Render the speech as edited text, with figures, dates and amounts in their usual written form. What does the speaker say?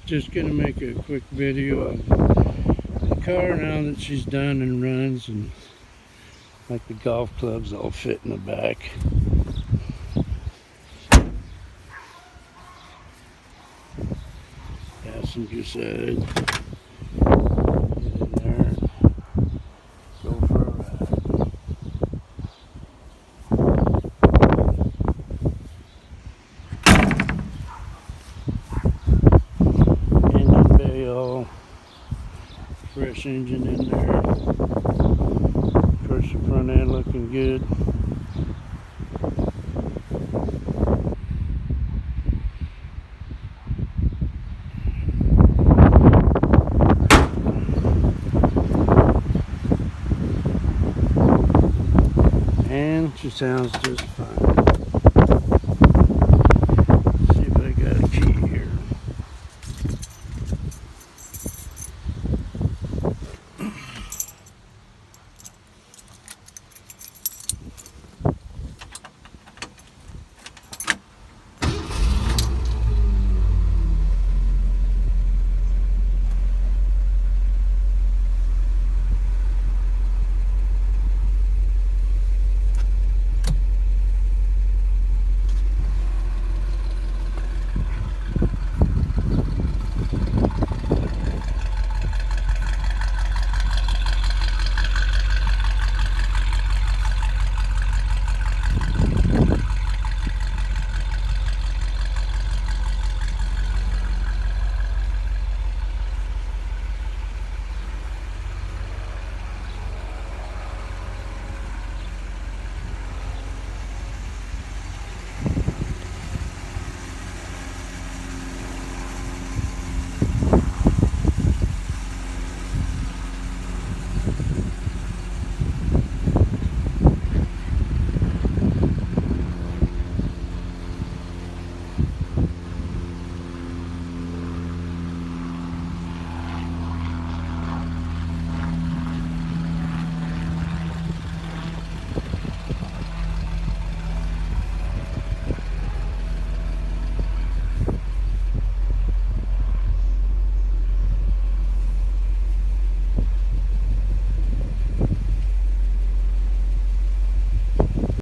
Just gonna make a quick video of the car now that she's done and runs, and like the golf clubs all fit in the back. Passenger side. Get in there. Go for a ride. Engine bay all fresh engine in there. Of course, the front end looking good. And she sounds just fine.